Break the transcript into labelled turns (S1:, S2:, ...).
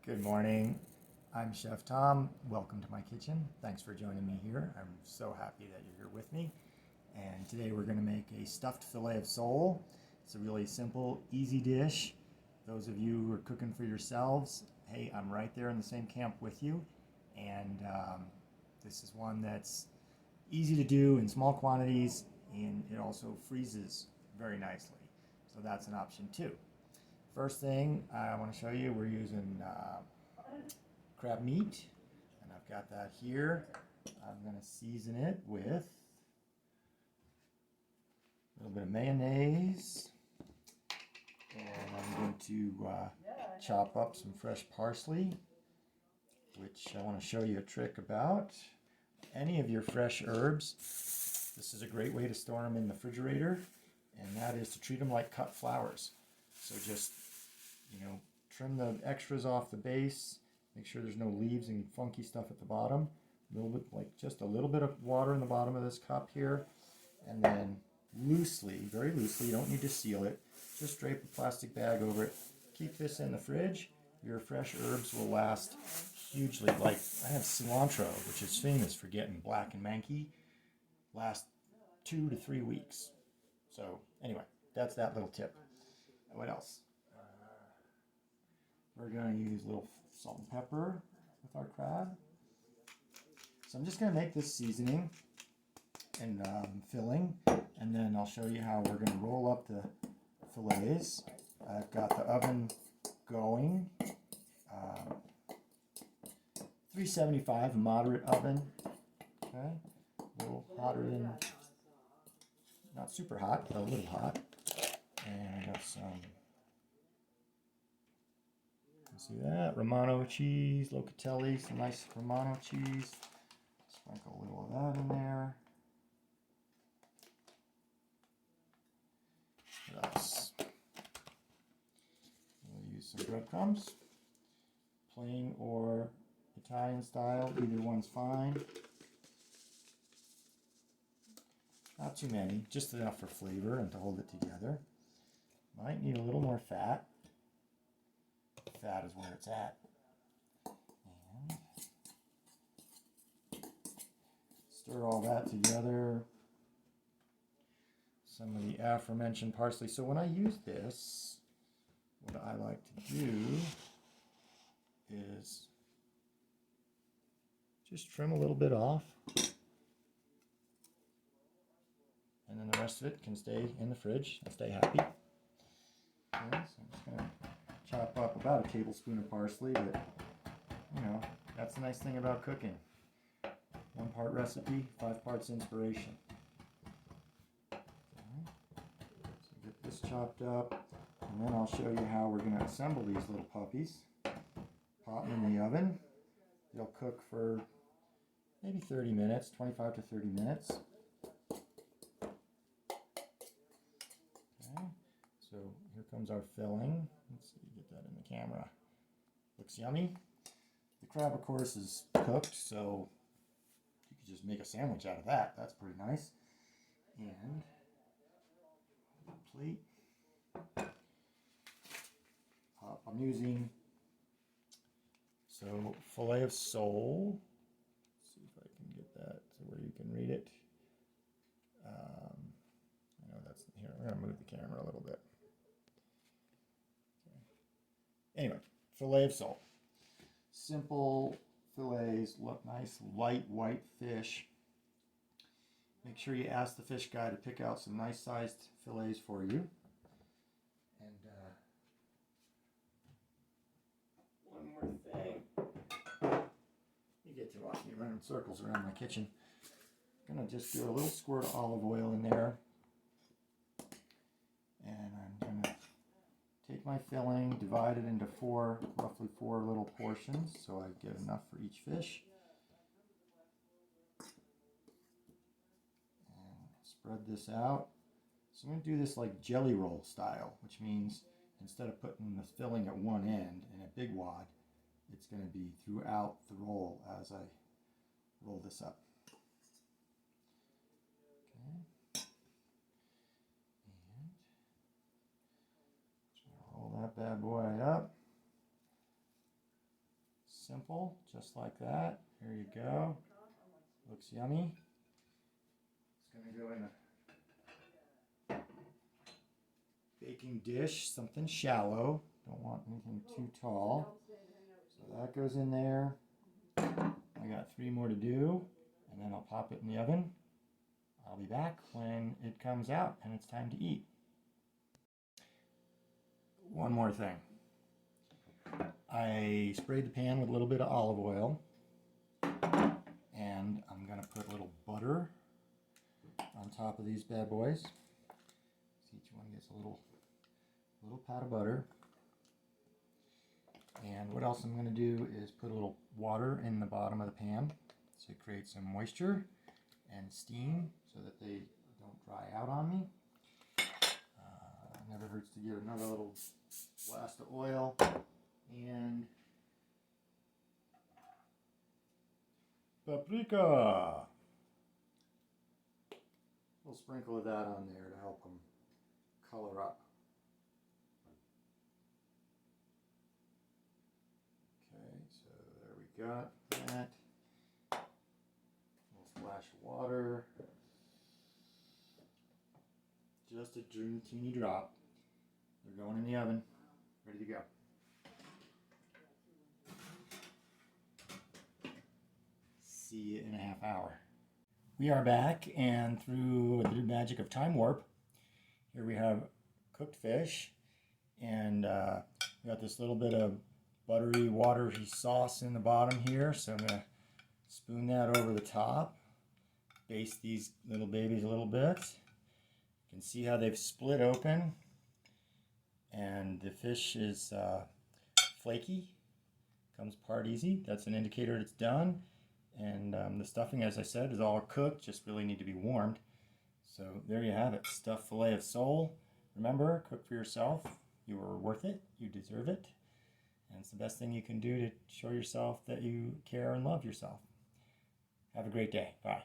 S1: Good morning. I'm Chef Tom. Welcome to my kitchen. Thanks for joining me here. I'm so happy that you're here with me. And today we're going to make a stuffed fillet of sole. It's a really simple, easy dish. Those of you who are cooking for yourselves, hey, I'm right there in the same camp with you. And this is one that's easy to do in small quantities, and it also freezes very nicely. So that's an option too. First thing I want to show you, we're using crab meat, and I've got that here. I'm going to season it with a little bit of mayonnaise, and I'm going to chop up some fresh parsley, which I want to show you a trick about. Any of your fresh herbs, this is a great way to store them in the refrigerator, and that is to treat them like cut flowers. So just, trim the extras off the base, make sure there's no leaves and funky stuff at the bottom. A little bit, just a little bit of water in the bottom of this cup here, and then loosely, very loosely, you don't need to seal it, just drape a plastic bag over it. Keep this in the fridge. Your fresh herbs will last hugely. Like, I have cilantro, which is famous for getting black and manky, last 2 to 3 weeks. So anyway, that's that little tip. What else? We're going to use a little salt and pepper with our crab. So I'm just going to make this seasoning and filling, and then I'll show you how we're going to roll up the fillets. I've got the oven going, 375, moderate oven. Okay, a little hotter than, not super hot, but a little hot. And I got some, see that? Romano cheese, Locatelli, some nice Romano cheese. Sprinkle a little of that in there. What else? We'll use some breadcrumbs. Plain or Italian style, either one's fine. Not too many, just enough for flavor and to hold it together. Might need a little more fat. Fat is where it's at. And stir all that together. Some of the aforementioned parsley. So when I use this, what I like to do is just trim a little bit off. And then the rest of it can stay in the fridge and stay happy. Okay, so I'm just going to chop up about a tablespoon of parsley, but that's the nice thing about cooking. 1 part recipe, 5 parts inspiration. Okay. So get this chopped up, and then I'll show you how we're going to assemble these little puppies. Pop them in the oven. They'll cook for maybe 30 minutes, 25 to 30 minutes. Okay. So here comes our filling. Let's see, get that in the camera. Looks yummy. The crab, of course, is cooked, so you could just make a sandwich out of that. That's pretty nice. And plate. I'm using fillet of sole. Let's see if I can get that to where you can read it. I know that's here. I'm going to move the camera a little bit. Anyway, fillet of sole. Simple fillets, look nice, light white fish. Make sure you ask the fish guy to pick out some nice sized fillets for you. And one more thing. You get to watch me run in circles around my kitchen. I'm going to just do a little squirt of olive oil in there. And I'm going to take my filling, divide it into roughly four little portions, so I get enough for each fish. And spread this out. So I'm going to do this like jelly roll style, which means instead of putting the filling at one end in a big wad, it's going to be throughout the roll as I roll this up. Roll that bad boy up. simple, just like that. Here you go. Looks yummy. It's going to go in a baking dish, something shallow. Don't want anything too tall. So that goes in there. I got 3 more to do, and then I'll pop it in the oven. I'll be back when it comes out and it's time to eat. One more thing. I sprayed the pan with a little bit of olive oil, and I'm going to put a little butter on top of these bad boys. So each one gets a little pat of butter. And what else I'm going to do is put a little water in the bottom of the pan to create some moisture and steam so that they don't dry out on me. Never hurts to give another little blast of oil, and paprika. A little sprinkle of that on there to help them color up. Okay, so there we got that. A little splash of water. Just a teeny drop. They're going in the oven, ready to go. See you in a half hour. We are back, and through the magic of time warp, here we have cooked fish, and we got this little bit of buttery, watery sauce in the bottom here, so I'm going to spoon that over the top, baste these little babies a little bit. You can see how they've split open, and the fish is flaky, comes apart easy. That's an indicator it's done. And the stuffing, as I said, is all cooked, just really need to be warmed. So there you have it, stuffed fillet of sole. Remember, cook for yourself. You are worth it, you deserve it, and it's the best thing you can do to show yourself that you care and love yourself. Have a great day. Bye.